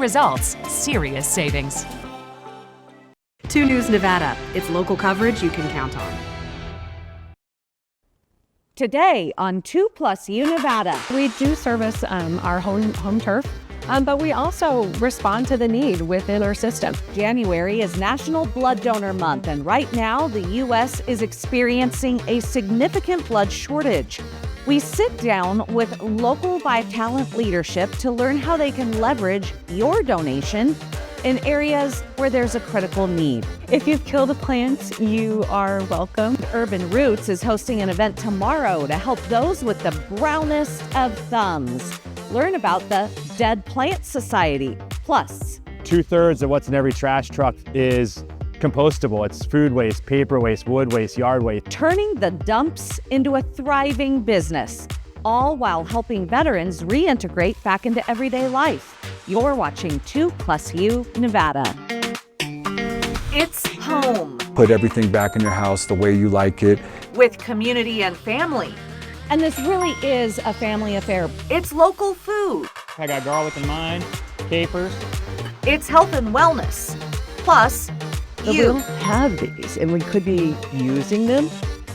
proven results, serious savings. 2 News Nevada. It's local coverage you can count on. Today on 2+U Nevada. We do service our home turf, but we also respond to the need within our system. January is National Blood Donor Month, and right now the U.S. is experiencing a significant blood shortage. We sit down with local Vitalant leadership to learn how they can leverage your donation in areas where there's a critical need. If you've killed a plant, you are welcome. Urban Roots is hosting an event tomorrow to help those with the brownest of thumbs. Learn about the Dead Plant Society. Plus, 2/3 of what's in every trash truck is compostable. It's food waste, paper waste, wood waste, yard waste. Turning the dumps into a thriving business, all while helping veterans reintegrate back into everyday life. You're watching 2+U Nevada. It's home. Put everything back in your house the way you like it. With community and family. And this really is a family affair. It's local food. I got garlic in mine, capers. It's health and wellness. Plus, we don't have these, and we could be using them.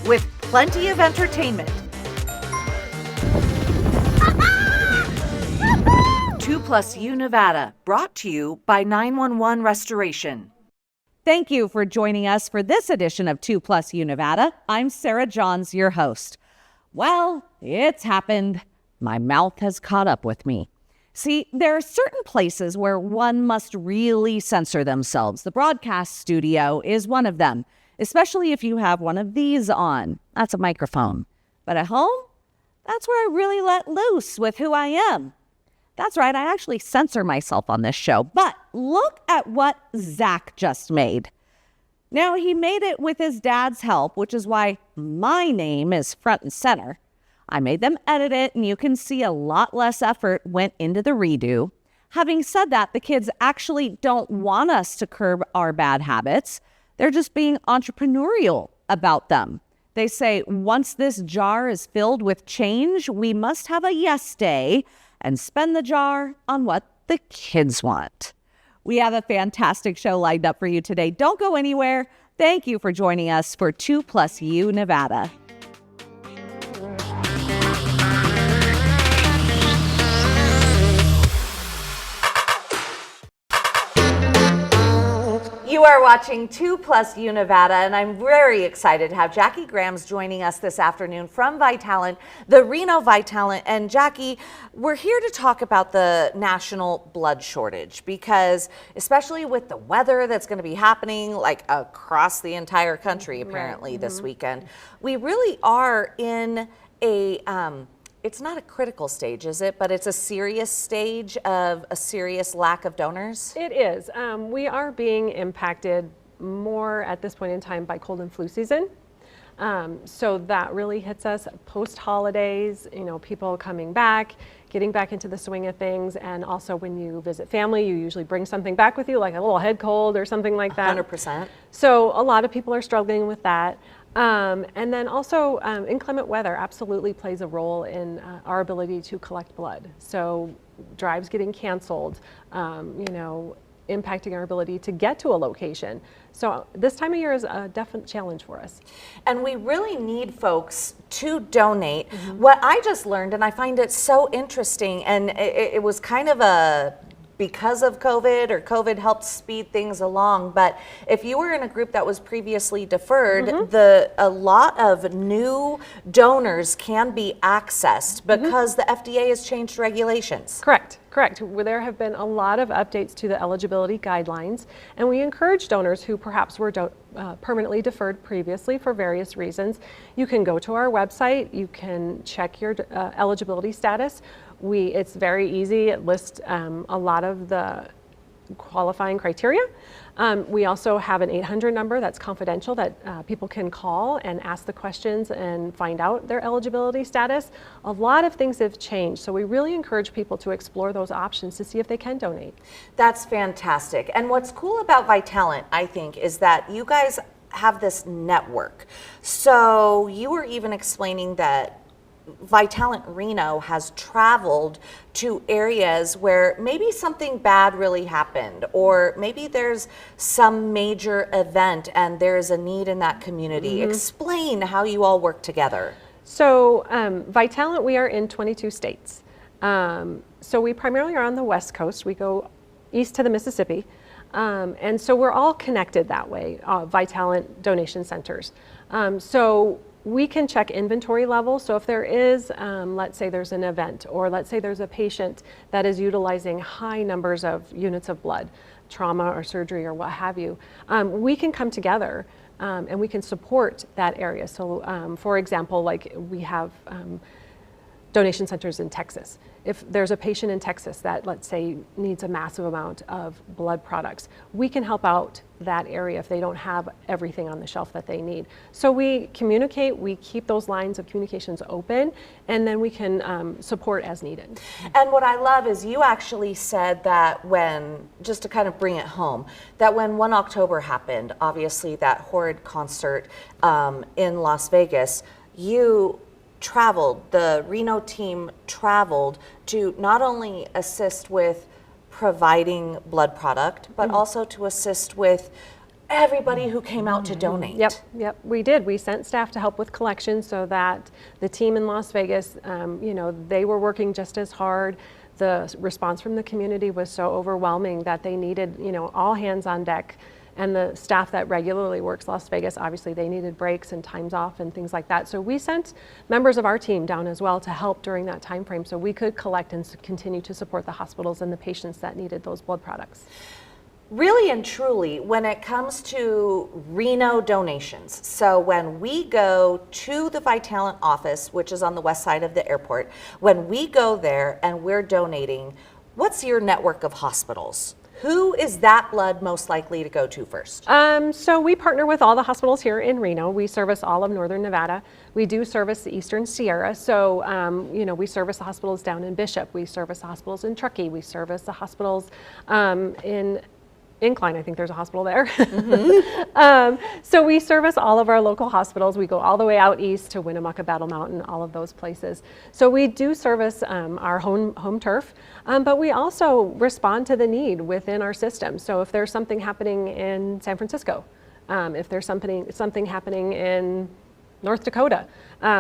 With plenty of entertainment. 2+U Nevada, brought to you by 911 Restoration. Thank you for joining us for this edition of 2+U Nevada. I'm Sarah Johns, your host. Well, it's happened. My mouth has caught up with me. See, there are certain places where one must really censor themselves. The broadcast studio is one of them, especially if you have one of these on. That's a microphone. But at home, that's where I really let loose with who I am. That's right, I actually censor myself on this show. But look at what Zach just made. Now, he made it with his dad's help, which is why my name is front and center. I made them edit it, and you can see a lot less effort went into the redo. Having said that, the kids actually don't want us to curb our bad habits. They're just being entrepreneurial about them. They say, once this jar is filled with change, we must have a yes day and spend the jar on what the kids want. We have a fantastic show lined up for you today. Don't go anywhere. Thank you for joining us for 2+U Nevada. You are watching 2+U Nevada, and I'm very excited to have Jackie Grams joining us this afternoon from Vitalant, the Reno Vitalant. And Jackie, we're here to talk about the national blood shortage because, especially with the weather that's going to be happening like across the entire country apparently this weekend, we really are in a it's not a critical stage, is it? But it's a serious stage of a serious lack of donors? It is. We are being impacted more at this point in time by cold and flu season. So that really hits us post-holidays, people coming back, getting back into the swing of things. And also when you visit family, you usually bring something back with you, like a little head cold or something like that. 100%. So a lot of people are struggling with that. And then also inclement weather absolutely plays a role in our ability to collect blood. So drives getting canceled, impacting our ability to get to a location. So this time of year is a definite challenge for us. And we really need folks to donate. What I just learned, and I find it so interesting, and it was kind of because of COVID, or COVID helped speed things along. But if you were in a group that was previously deferred, a lot of new donors can be accessed because the FDA has changed regulations. Correct. There have been a lot of updates to the eligibility guidelines, and we encourage donors who perhaps were permanently deferred previously for various reasons. You can go to our website, you can check your eligibility status. It's very easy. It lists a lot of the qualifying criteria. We also have an 800 number that's confidential that people can call and ask the questions and find out their eligibility status. A lot of things have changed, so we really encourage people to explore those options to see if they can donate. That's fantastic. And what's cool about Vitalant, I think, is that you guys have this network. So you were even explaining that Vitalant Reno has traveled to areas where maybe something bad really happened, or maybe there's some major event and there's a need in that community. Explain how you all work together. So Vitalant, we are in 22 states. So we primarily are on the West Coast. We go east to the Mississippi. And so we're all connected that way, Vitalant donation centers. So we can check inventory levels. So if there is, let's say there's an event, or let's say there's a patient that is utilizing high numbers of units of blood, trauma or surgery or what have you, we can come together and we can support that area. So for example, like we have donation centers in Texas. If there's a patient in Texas that, let's say, needs a massive amount of blood products, we can help out that area if they don't have everything on the shelf that they need. So we communicate, we keep those lines of communications open, and then we can support as needed. And what I love is you actually said that when, just to kind of bring it home, that when 1 October happened, obviously that horrid concert in Las Vegas, you traveled, the Reno team traveled to not only assist with providing blood product, but also to assist with everybody who came out to donate. Yep, we did. We sent staff to help with collection so that the team in Las Vegas, you know, they were working just as hard. The response from the community was so overwhelming that they needed, you know, all hands on deck. And the staff that regularly works Las Vegas, obviously they needed breaks and times off and things like that. So we sent members of our team down as well to help during that time frame so we could collect and continue to support the hospitals and the patients that needed those blood products. Really and truly, when it comes to Reno donations, so when we go to the Vitalant office, which is on the west side of the airport, when we go there and we're donating, what's your network of hospitals? Who is that blood most likely to go to first? So we partner with all the hospitals here in Reno. We service all of Northern Nevada. We do service the Eastern Sierra. So, you know, we service the hospitals down in Bishop. We service the hospitals in Truckee. We service the hospitals in Incline. I think there's a hospital there. So we service all of our local hospitals. We go all the way out east to Winnemucca, Battle Mountain, all of those places. So we do service our home turf, but we also respond to the need within our system. So if there's something happening in San Francisco, if there's something happening in North Dakota,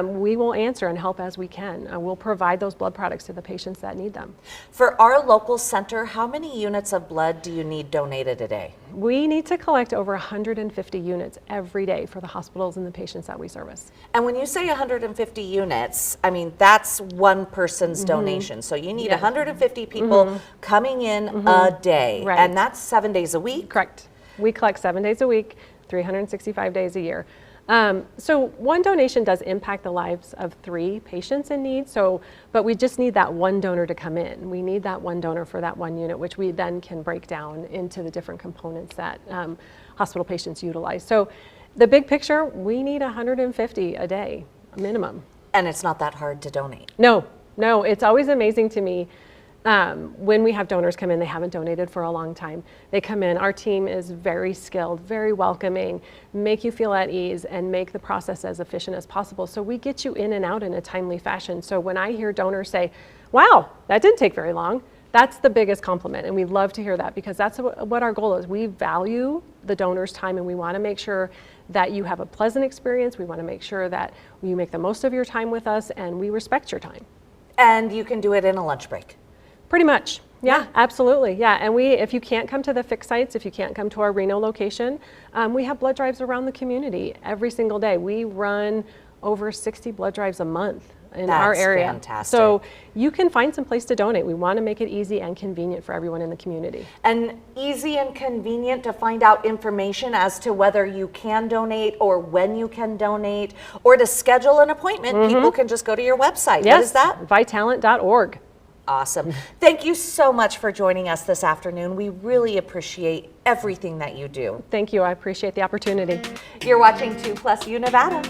we will answer and help as we can. We'll provide those blood products to the patients that need them. For our local center, how many units of blood do you need donated a day? We need to collect over 150 units every day for the hospitals and the patients that we service. And when you say 150 units, I mean, that's one person's donation. So you need 150 people coming in a day, and that's 7 days a week? Correct. We collect 7 days a week, 365 days a year. So one donation does impact the lives of 3 patients in need. So, but we just need that one donor to come in. We need that one donor for that one unit, which we then can break down into the different components that hospital patients utilize. So the big picture, we need 150 a day, minimum. And it's not that hard to donate? No, it's always amazing to me. When we have donors come in, they haven't donated for a long time. They come in, our team is very skilled, very welcoming, make you feel at ease and make the process as efficient as possible. So we get you in and out in a timely fashion. So when I hear donors say, wow, that didn't take very long, that's the biggest compliment. And we love to hear that because that's what our goal is. We value the donor's time and we want to make sure that you have a pleasant experience. We want to make sure that you make the most of your time with us and we respect your time. And you can do it in a lunch break? Pretty much. Yeah, absolutely. Yeah. And if you can't come to the fixed sites, if you can't come to our Reno location, we have blood drives around the community every single day. We run over 60 blood drives a month in our area. Fantastic. So you can find some place to donate. We want to make it easy and convenient for everyone in the community. And easy and convenient to find out information as to whether you can donate or when you can donate or to schedule an appointment. People can just go to your website. Yes, what is that? Vitalant.org. Awesome. Thank you so much for joining us this afternoon. We really appreciate everything that you do. Thank you. I appreciate the opportunity. You're watching 2+U Nevada.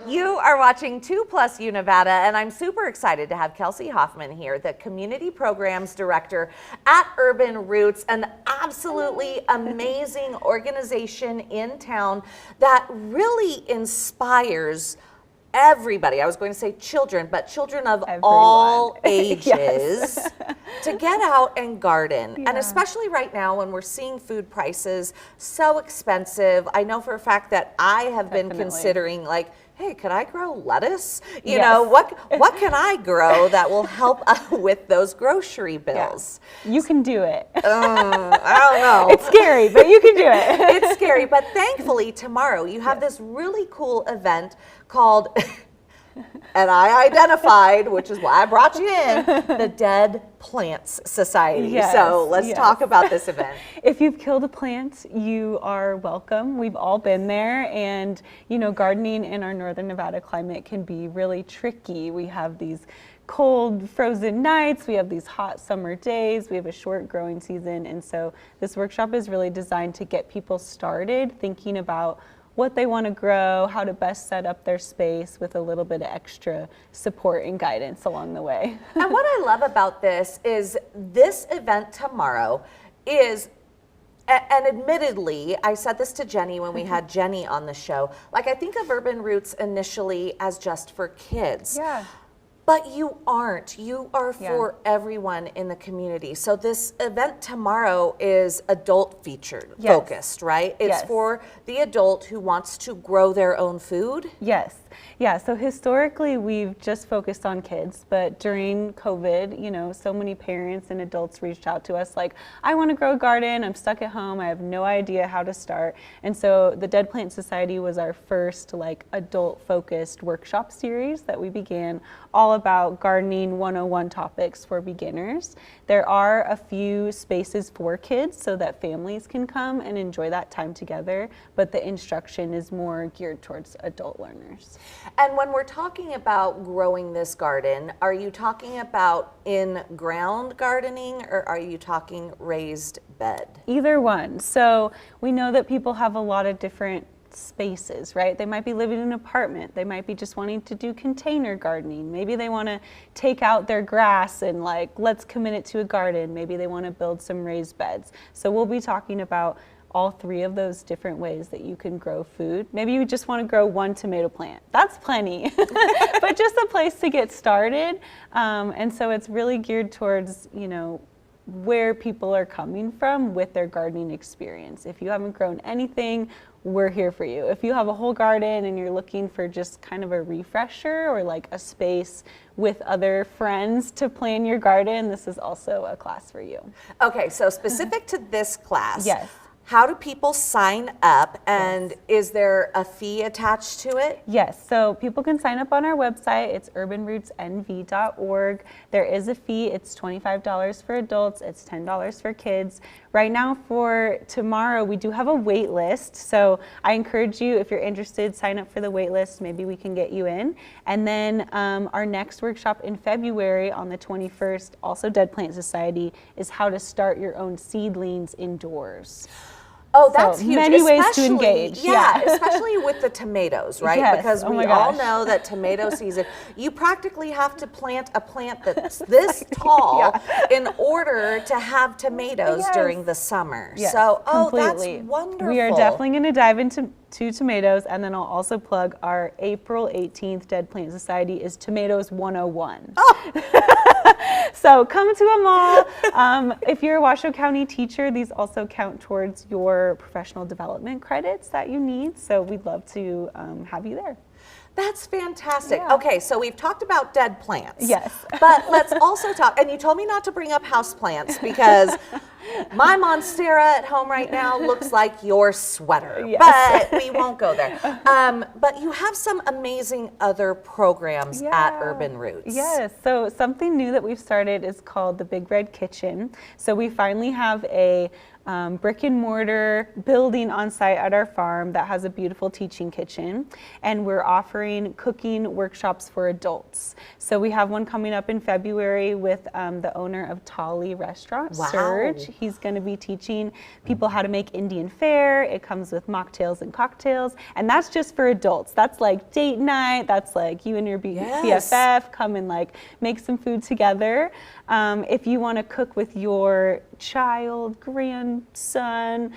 You are watching 2+ Nevada, and I'm super excited to have Kelsey Hoffman here, the Community Programs Director at Urban Roots, an absolutely amazing organization in town that really inspires everybody. I was going to say children, but children of all ages to get out and garden. And especially right now when we're seeing food prices so expensive. I know for a fact that I have been considering, like, hey, could I grow lettuce? You know, what can I grow that will help with those grocery bills? You can do it. I don't know. It's scary, but you can do it. It's scary, but thankfully tomorrow you have this really cool event called, and I identified, which is why I brought you in, the Dead Plants Society. So let's talk about this event. If you've killed a plant, you are welcome. We've all been there, and you know, gardening in our northern Nevada climate can be really tricky. We have these cold, frozen nights, we have these hot summer days, we have a short growing season, and so this workshop is really designed to get people started thinking about what they want to grow, how to best set up their space with a little bit of extra support and guidance along the way. And what I love about this is this event tomorrow is, and admittedly, I said this to Jenny when we had Jenny on the show, like I think of Urban Roots initially as just for kids. But you aren't. You are for everyone in the community. So this event tomorrow is adult featured, focused, right? It's for the adult who wants to grow their own food. Yeah, so historically we've just focused on kids, but during COVID, you know, so many parents and adults reached out to us like, I want to grow a garden, I'm stuck at home, I have no idea how to start. And so the Dead Plant Society was our first like adult focused workshop series that we began, all about gardening 101 topics for beginners. There are a few spaces for kids so that families can come and enjoy that time together, but the instruction is more geared towards adult learners. And when we're talking about growing this garden, are you talking about in-ground gardening or are you talking raised bed? Either one. So we know that people have a lot of different spaces, right? They might be living in an apartment. They might be just wanting to do container gardening. Maybe they want to take out their grass and like, let's commit it to a garden. Maybe they want to build some raised beds. So we'll be talking about all three of those different ways that you can grow food. Maybe you just want to grow one tomato plant. That's plenty, but just a place to get started. And so it's really geared towards, you know, where people are coming from with their gardening experience. If you haven't grown anything, we're here for you. If you have a whole garden and you're looking for just kind of a refresher or like a space with other friends to plan your garden, this is also a class for you. Okay, so specific to this class, yes. How do people sign up, and is there a fee attached to it? Yes, so people can sign up on our website. It's urbanrootznv.org. There is a fee. It's $25 for adults. It's $10 for kids. Right now for tomorrow, we do have a wait list. So I encourage you, if you're interested, sign up for the wait list. Maybe we can get you in. And then our next workshop in February on the 21st, also Dead Plant Society, is how to start your own seedlings indoors. Oh, that's huge. Many ways to engage. Yeah, especially with the tomatoes, right? Yes. Because oh we all know that tomato season, you practically have to plant a plant that's this tall in order to have tomatoes during the summer. Yes, so, completely. That's wonderful. We are definitely going to dive into tomatoes, and then I'll also plug our April 18th Dead Plant Society is Tomatoes 101. So come to them all. If you're a Washoe County teacher, these also count towards your professional development credits that you need. So we'd love to have you there. That's fantastic. Yeah. Okay, so we've talked about dead plants. Yes. But let's also talk, and you told me not to bring up house plants because my Monstera at home right now looks like your sweater, but we won't go there. But you have some amazing other programs at Urban Roots. Yes, so something new that we've started is called the Big Red Kitchen. So we finally have a brick and mortar building on site at our farm that has a beautiful teaching kitchen, and we're offering cooking workshops for adults. So we have one coming up in February with the owner of Tali Restaurant, Serge. He's going to be teaching people how to make Indian fare. It comes with mocktails and cocktails, and that's just for adults. That's like date night. That's like you and your BFF come and like make some food together. If you want to cook with your child, grandson,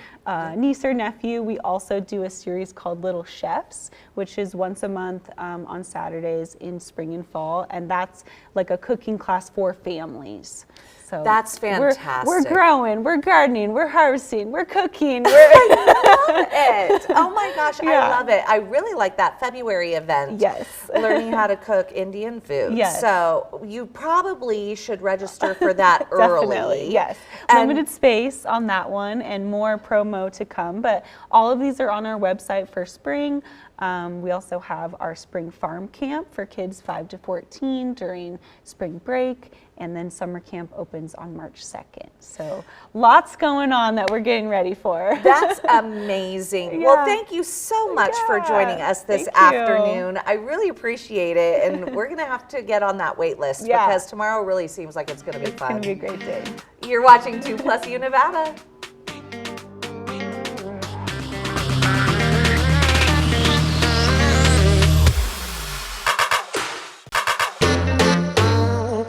niece or nephew, we also do a series called Little Chefs, which is once a month on Saturdays in spring and fall, and that's like a cooking class for families. So that's fantastic. We're growing, we're gardening, we're harvesting, we're cooking. I love it. Oh my gosh, I love it. I really like that February event. Yes. Learning how to cook Indian food. Yes. So you probably should register for that early. Definitely, yes. And limited space on that one and more promo to come, but all of these are on our website for spring. We also have our spring farm camp for kids 5 to 14 during spring break, and then summer camp opens on March 2nd. So lots going on that we're getting ready for. That's amazing. Well, thank you so much for joining us this afternoon. I really appreciate it, and we're going to have to get on that wait list because tomorrow really seems like it's going to be fun. It's going to be a great day. You're watching 2+ U Nevada.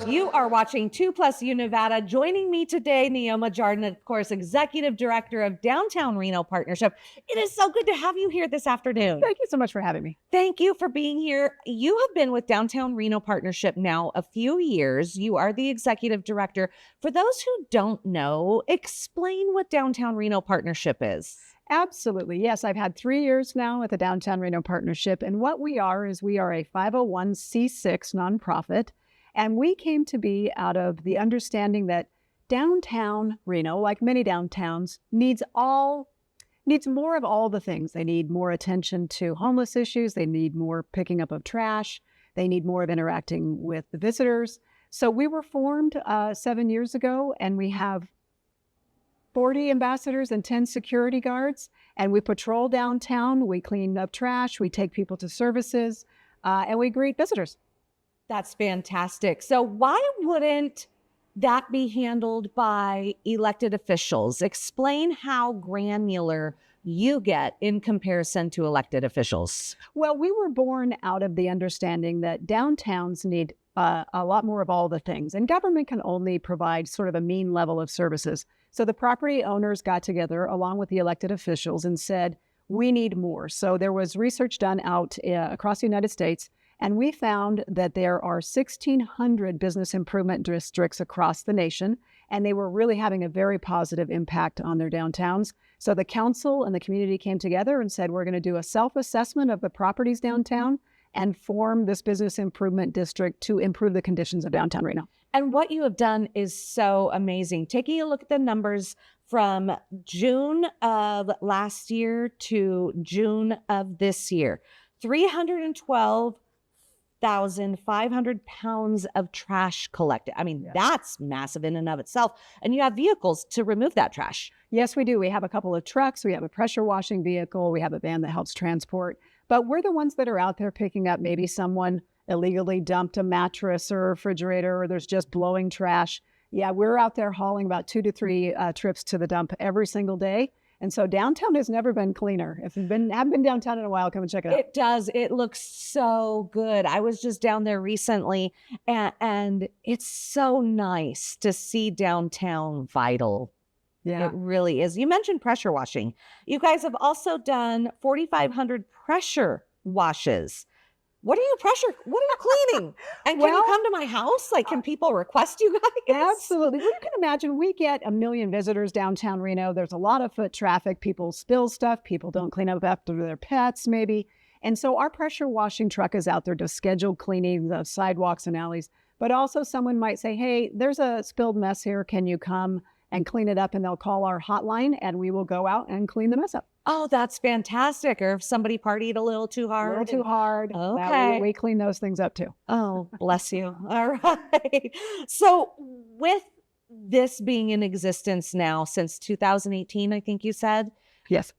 You are watching 2+ U Nevada. Joining me today, Neoma Jardin, of course, Executive Director of Downtown Reno Partnership. It is so good to have you here this afternoon. Thank you so much for having me. Thank you for being here. You have been with Downtown Reno Partnership now a few years. You are the Executive Director. For those who don't know, explain what Downtown Reno Partnership is. Absolutely. Yes, I've had 3 years now with the Downtown Reno Partnership. And what we are is we are a 501c6 nonprofit. And we came to be out of the understanding that downtown Reno, like many downtowns, needs more of all the things. They need more attention to homeless issues. They need more picking up of trash. They need more of interacting with the visitors. So we were formed 7 years ago, and we have 40 ambassadors and 10 security guards. And we patrol downtown. We clean up trash. We take people to services, and we greet visitors. That's fantastic. So why wouldn't that be handled by elected officials? Explain how granular you get in comparison to elected officials. Well, we were born out of the understanding that downtowns need a lot more of all the things, and government can only provide sort of a mean level of services. So the property owners got together along with the elected officials and said, we need more. So there was research done out across the United States. And we found that there are 1,600 business improvement districts across the nation, and they were really having a very positive impact on their downtowns. So the council and the community came together and said, we're going to do a self-assessment of the properties downtown and form this business improvement district to improve the conditions of downtown Reno. And what you have done is so amazing. Taking a look at the numbers from June of last year to June of this year, 312,500 pounds of trash collected. I mean, that's massive in and of itself. And you have vehicles to remove that trash. Yes, we do. We have a couple of trucks. We have a pressure washing vehicle. We have a van that helps transport. But we're the ones that are out there picking up. Maybe someone illegally dumped a mattress or a refrigerator, or there's just blowing trash. Yeah, we're out there hauling about 2 to 3 trips to the dump every single day. And so downtown has never been cleaner. If you haven't been downtown in a while, come and check it out. It does. It looks so good. I was just down there recently, and it's so nice to see downtown vital. Yeah, it really is. You mentioned pressure washing. You guys have also done 4,500 pressure washes. What are you cleaning? And can you come to my house? Like, can people request you guys? Absolutely. Well, you can imagine we get 1 million visitors downtown Reno. There's a lot of foot traffic. People spill stuff. People don't clean up after their pets, maybe. And so our pressure washing truck is out there to schedule cleaning the sidewalks and alleys. But also someone might say, hey, there's a spilled mess here. Can you come and clean it up? And they'll call our hotline and we will go out and clean the mess up. Oh, that's fantastic. Or if somebody partied a little too hard. A little too hard. Okay. We clean those things up too. Oh, bless you. All right. So with this being in existence now since 2018, I think you said. Yes.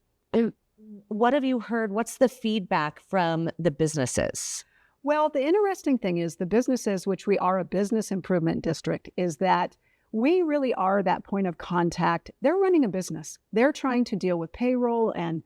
What have you heard? What's the feedback from the businesses? Well, the interesting thing is the businesses, which we are a business improvement district, is that we really are that point of contact. They're running a business. They're trying to deal with payroll and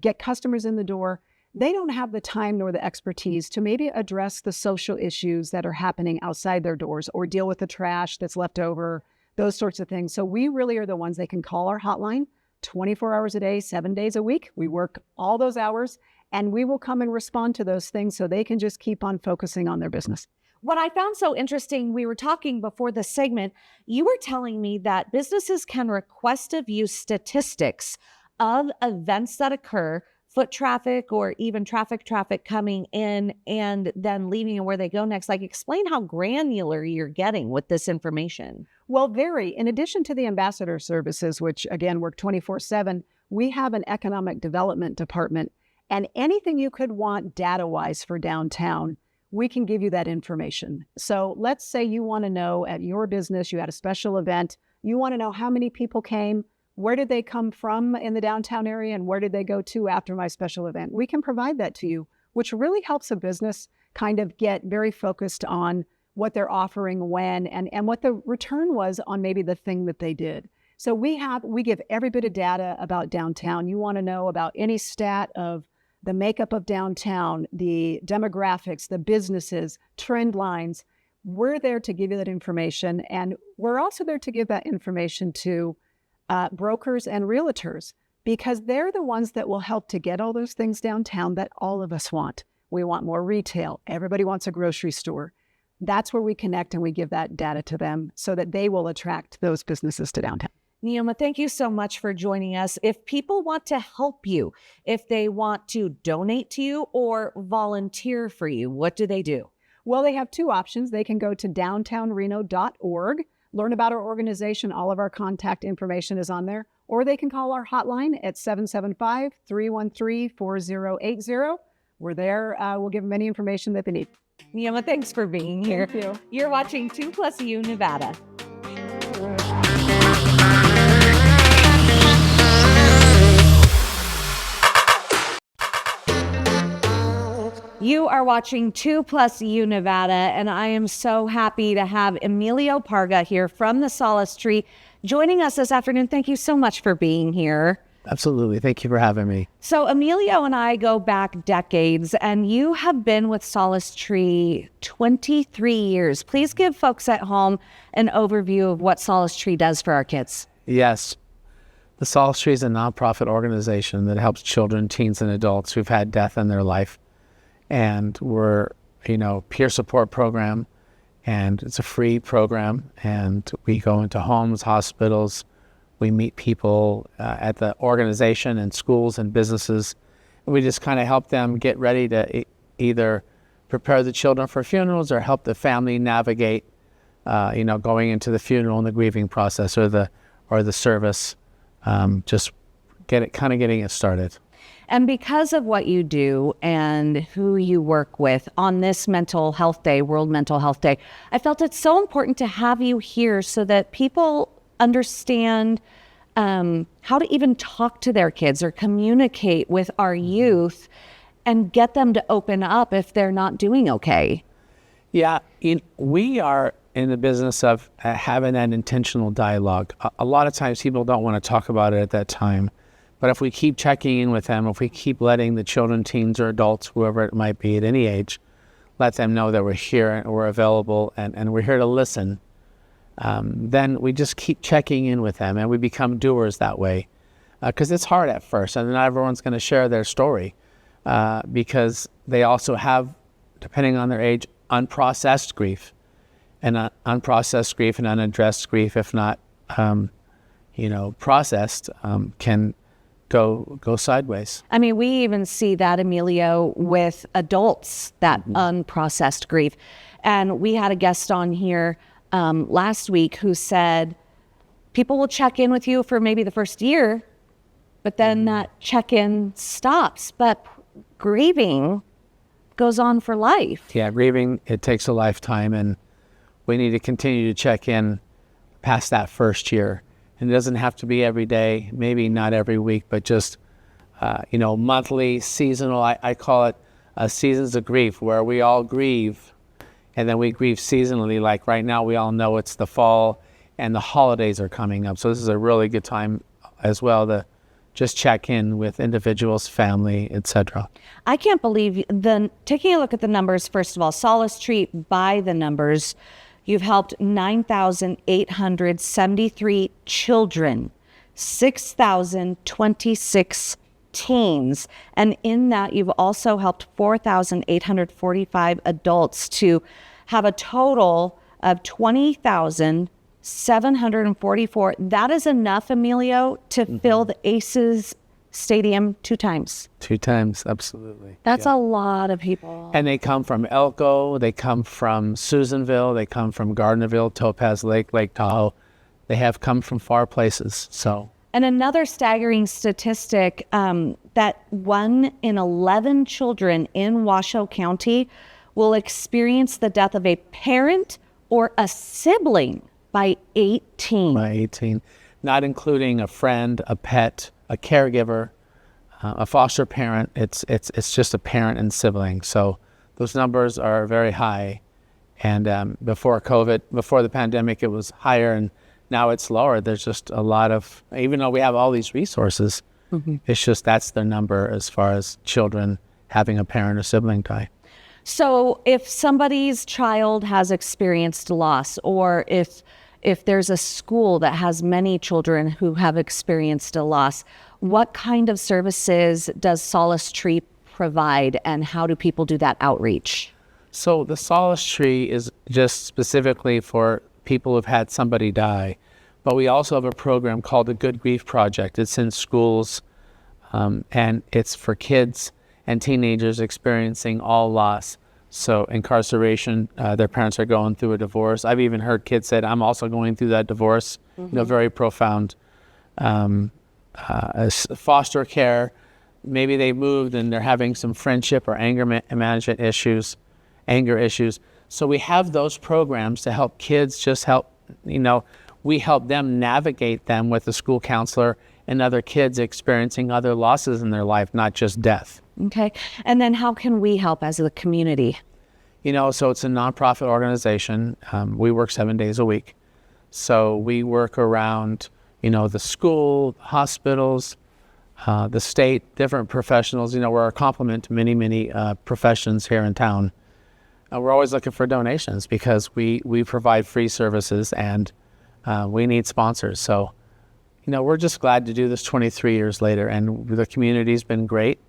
get customers in the door. They don't have the time nor the expertise to maybe address the social issues that are happening outside their doors or deal with the trash that's left over, those sorts of things. So we really are the ones they can call our hotline 24 hours a day, 7 days a week. We work all those hours and we will come and respond to those things so they can just keep on focusing on their business. What I found so interesting, we were talking before the segment, you were telling me that businesses can request of you statistics of events that occur, foot traffic or even traffic coming in and then leaving and where they go next. Like, explain how granular you're getting with this information. Well, very. In addition to the ambassador services, which again work 24/7, we have an economic development department, and anything you could want data-wise for downtown, we can give you that information. So let's say you want to know at your business, you had a special event, you want to know how many people came, where did they come from in the downtown area, and where did they go to after my special event? We can provide that to you, which really helps a business kind of get very focused on what they're offering when and what the return was on maybe the thing that they did. So we give every bit of data about downtown. You want to know about any stat of the makeup of downtown, the demographics, the businesses, trend lines. We're there to give you that information. And we're also there to give that information to brokers and realtors, because they're the ones that will help to get all those things downtown that all of us want. We want more retail. Everybody wants a grocery store. That's where we connect and we give that data to them so that they will attract those businesses to downtown. Neoma, thank you so much for joining us. If people want to help you, if they want to donate to you or volunteer for you, what do they do? Well, they have two options. They can go to downtownreno.org, learn about our organization. All of our contact information is on there. Or they can call our hotline at 775-313-4080. We're there. We'll give them any information that they need. Neoma, thanks for being here. Thank you. You're watching 2+U Nevada. You are watching 2+U Nevada, and I am so happy to have Emilio Parga here from the Solace Tree joining us this afternoon. Thank you so much for being here. Absolutely. Thank you for having me. So Emilio and I go back decades, and you have been with Solace Tree 23 years. Please give folks at home an overview of what Solace Tree does for our kids. Yes. The Solace Tree is a nonprofit organization that helps children, teens, and adults who've had death in their life. And we're, peer support program, and it's a free program. And we go into homes, hospitals. We meet people at the organization and schools and businesses. And we just kind of help them get ready to either prepare the children for funerals or help the family navigate, going into the funeral and the grieving process or the service. Just getting it started. And because of what you do and who you work with on this Mental Health Day, World Mental Health Day, I felt it's so important to have you here so that people understand how to even talk to their kids or communicate with our youth and get them to open up if they're not doing okay. Yeah, we are in the business of having that intentional dialogue. A lot of times people don't want to talk about it at that time. But if we keep checking in with them, if we keep letting the children, teens, or adults, whoever it might be at any age, let them know that we're here and we're available and we're here to listen, then we just keep checking in with them and we become doers that way. Because it's hard at first, and not everyone's going to share their story because they also have, depending on their age, unprocessed grief. And unprocessed grief and unaddressed grief, if not, processed, can go sideways. I mean, we even see that, Emilio, with adults, that unprocessed grief. And we had a guest on here last week who said, people will check in with you for maybe the first year, but then that check-in stops. But grieving goes on for life. Yeah, grieving, it takes a lifetime, and we need to continue to check in past that first year. And it doesn't have to be every day, maybe not every week, but just, monthly, seasonal. I call it seasons of grief, where we all grieve, and then we grieve seasonally. Like right now, we all know it's the fall and the holidays are coming up. So this is a really good time as well to just check in with individuals, family, etc. I can't believe taking a look at the numbers, first of all, Solace Tree, by the numbers, you've helped 9,873 children, 6,026 teens, and in that you've also helped 4,845 adults to have a total of 20,744. That is enough, Emilio, to fill the Aces Stadium 2 times. 2 times, absolutely. That's a lot of people. And they come from Elko, they come from Susanville, they come from Gardnerville, Topaz Lake, Lake Tahoe. They have come from far places, so. And another staggering statistic, that 1 in 11 children in Washoe County will experience the death of a parent or a sibling by 18. By 18, not including a friend, a pet, a caregiver, a foster parent. It's just a parent and sibling. So those numbers are very high. And before the pandemic, it was higher, and now it's lower. There's just a lot of, even though we have all these resources, it's just that's the number as far as children having a parent or sibling die. So if somebody's child has experienced loss, or if there's a school that has many children who have experienced a loss, what kind of services does Solace Tree provide, and how do people do that outreach? So the Solace Tree is just specifically for people who've had somebody die, but we also have a program called the Good Grief Project. It's in schools, and it's for kids and teenagers experiencing all loss. So incarceration, their parents are going through a divorce. I've even heard kids say, I'm also going through that divorce. Very profound. Foster care, maybe they moved and they're having some friendship or anger management issues, anger issues. So we have those programs to help kids, we help them navigate them with a school counselor and other kids experiencing other losses in their life, not just death. Okay. And then how can we help as a community? So it's a nonprofit organization. We work 7 days a week. So we work around, the school, hospitals, the state, different professionals. We're a complement to many, many professions here in town. We're always looking for donations because we provide free services, and we need sponsors. So, we're just glad to do this 23 years later, and the community's been great,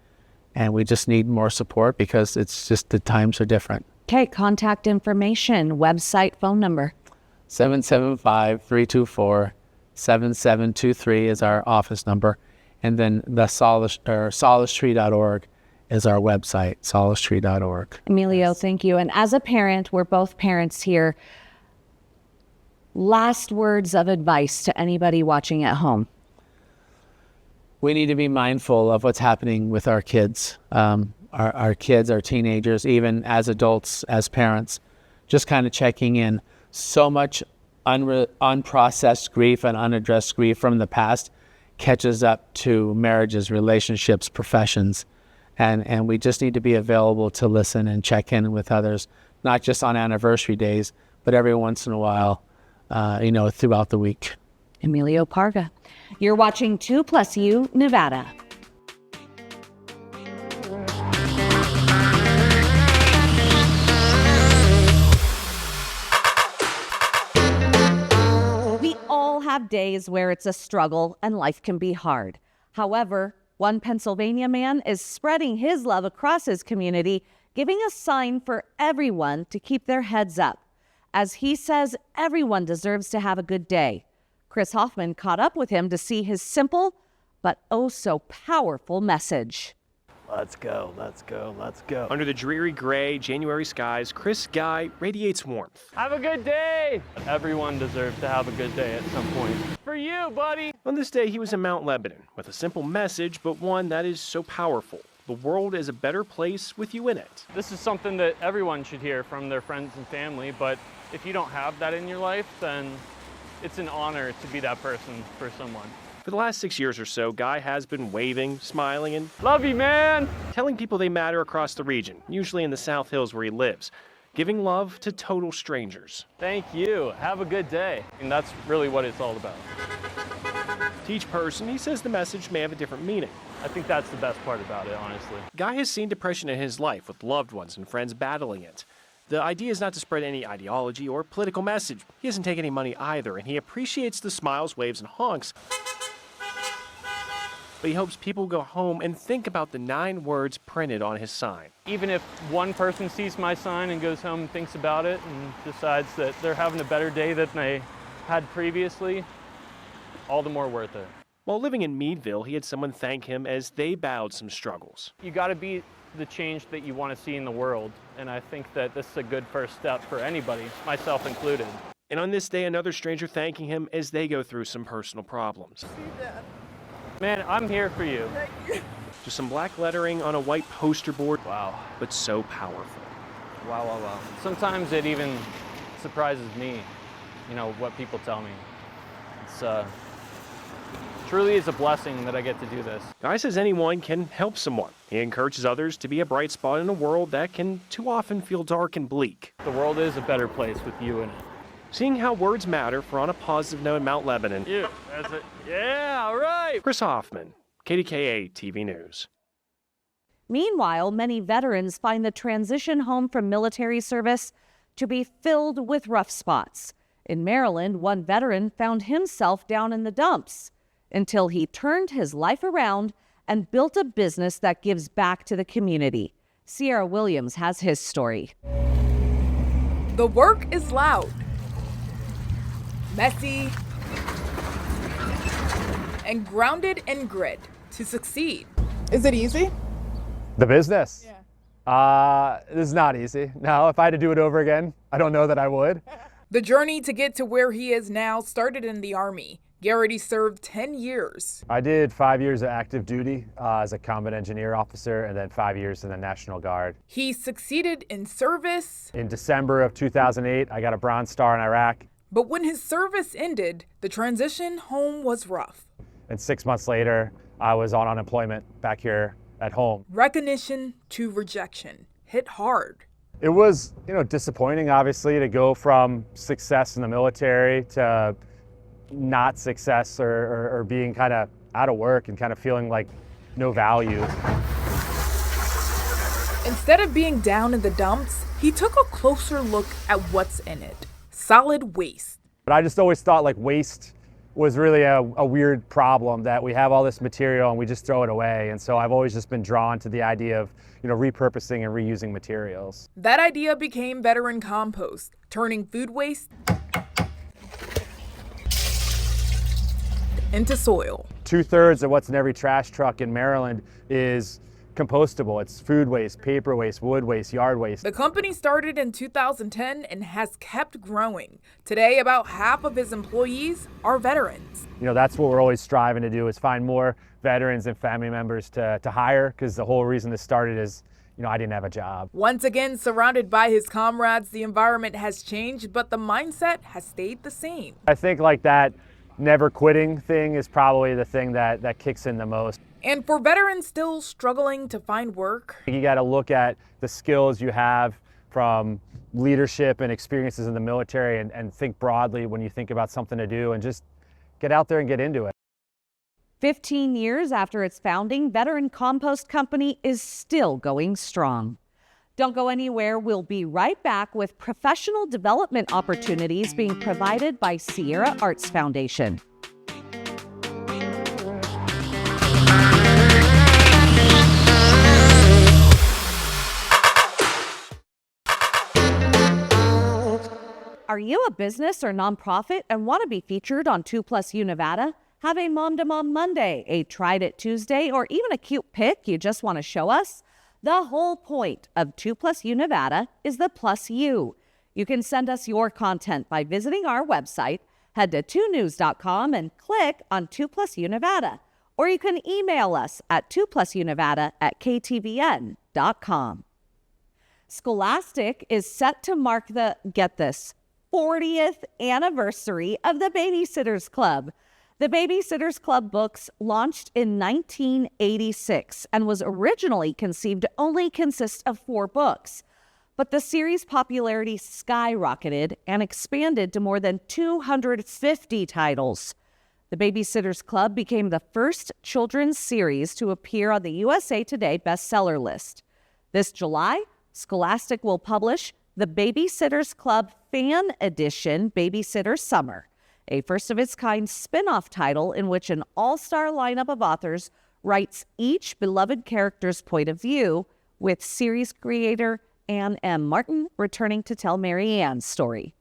and we just need more support because it's just the times are different. Okay, contact information, website, phone number. 775-324-7723 is our office number, and then the solacetree.org is our website, solacetree.org. Emilio, thank you. And as a parent, we're both parents here. Last words of advice to anybody watching at home. We need to be mindful of what's happening with our kids, our kids, our teenagers, even as adults, as parents, just kind of checking in. So much unprocessed grief and unaddressed grief from the past catches up to marriages, relationships, professions. And we just need to be available to listen and check in with others, not just on anniversary days, but every once in a while, throughout the week. Emilio Parga. You're watching 2+U Nevada. We all have days where it's a struggle and life can be hard. However, one Pennsylvania man is spreading his love across his community, giving a sign for everyone to keep their heads up. As he says, everyone deserves to have a good day. Chris Hoffman caught up with him to see his simple but oh so powerful message. Let's go, let's go, let's go. Under the dreary gray January skies, Chris Guy radiates warmth. Have a good day! Everyone deserves to have a good day at some point. For you, buddy! On this day, he was in Mount Lebanon with a simple message, but one that is so powerful. The world is a better place with you in it. This is something that everyone should hear from their friends and family, but if you don't have that in your life, then it's an honor to be that person for someone. For the last 6 years or so, Guy has been waving, smiling, and Love you, man! telling people they matter across the region, usually in the South Hills where he lives, giving love to total strangers. Thank you. Have a good day. And that's really what it's all about. To each person, he says the message may have a different meaning. I think that's the best part about it, honestly. Guy has seen depression in his life with loved ones and friends battling it. The idea is not to spread any ideology or political message. He doesn't take any money either, and he appreciates the smiles, waves, and honks. But he hopes people go home and think about the 9 words printed on his sign. Even if one person sees my sign and goes home and thinks about it and decides that they're having a better day than they had previously, all the more worth it. While living in Meadville, he had someone thank him as they battled some struggles. You got to be the change that you want to see in the world, and I think that this is a good first step for anybody, myself included. And on this day, another stranger thanking him as they go through some personal problems. Man, I'm here for you. Just some black lettering on a white poster board. Wow. But so powerful. Wow, wow, wow. Sometimes it even surprises me, what people tell me. It's truly is a blessing that I get to do this. Guy says anyone can help someone. He encourages others to be a bright spot in a world that can too often feel dark and bleak. The world is a better place with you in it. Seeing how words matter for On a Positive Note in Mount Lebanon. You, that's it. Yeah, all right. Chris Hoffman, KDKA TV News. Meanwhile, many veterans find the transition home from military service to be filled with rough spots. In Maryland, one veteran found himself down in the dumps until he turned his life around and built a business that gives back to the community. Sierra Williams has his story. The work is loud, messy, and grounded in grit to succeed. Is it easy? The business? Yeah. This is not easy. No, if I had to do it over again, I don't know that I would. The journey to get to where he is now started in the Army. Garrity served 10 years. I did 5 years of active duty as a combat engineer officer and then 5 years in the National Guard. He succeeded in service. In December of 2008, I got a Bronze Star in Iraq. But when his service ended, the transition home was rough. And 6 months later, I was on unemployment back here at home. Recognition to rejection hit hard. It was, disappointing, obviously, to go from success in the military to not success or being kind of out of work and kind of feeling like no value. Instead of being down in the dumps, he took a closer look at what's in it. Solid waste. But I just always thought like waste was really a weird problem, that we have all this material and we just throw it away. And so I've always just been drawn to the idea of, repurposing and reusing materials. That idea became Veteran Compost, turning food waste into soil. 2/3 of what's in every trash truck in Maryland is compostable. It's food waste, paper waste, wood waste, yard waste. The company started in 2010 and has kept growing. Today, about half of his employees are veterans. That's what we're always striving to do, is find more veterans and family members to hire, because the whole reason this started is, I didn't have a job. Once again, surrounded by his comrades, the environment has changed, but the mindset has stayed the same. I think like that never quitting thing is probably the thing that kicks in the most. And for veterans still struggling to find work, you got to look at the skills you have from leadership and experiences in the military and think broadly when you think about something to do and just get out there and get into it. 15 years after its founding, Veteran Compost Company is still going strong. Don't go anywhere. We'll be right back with professional development opportunities being provided by Sierra Arts Foundation. Are you a business or nonprofit and want to be featured on 2+U Nevada? Have a Mom to Mom Monday, a Tried It Tuesday, or even a cute pic you just want to show us? The whole point of 2+U Nevada is the plus you. You can send us your content by visiting our website, head to 2news.com and click on 2+U Nevada. Or you can email us at 2+UNevada@ktvn.com. Scholastic is set to mark the, get this, 40th anniversary of the Babysitters Club. The Babysitters Club books launched in 1986 and was originally conceived to only consist of 4 books. But the series' popularity skyrocketed and expanded to more than 250 titles. The Babysitters Club became the first children's series to appear on the USA Today bestseller list. This July, Scholastic will publish the Babysitters Club Fan Edition Babysitter Summer, a first-of-its-kind spin-off title in which an all-star lineup of authors writes each beloved character's point of view, with series creator Ann M. Martin returning to tell Mary Ann's story.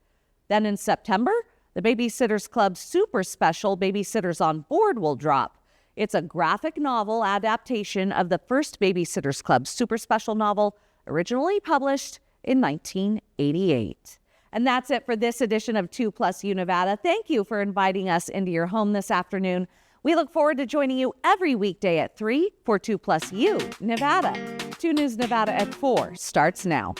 Then in September, the Babysitters Club's super special Babysitters on Board will drop. It's a graphic novel adaptation of the first Babysitters Club super special novel, originally published in 1988. And that's it for this edition of 2+U Nevada. Thank you for inviting us into your home this afternoon. We look forward to joining you every weekday at 3 for 2+U Nevada. 2 News Nevada at 4 starts now.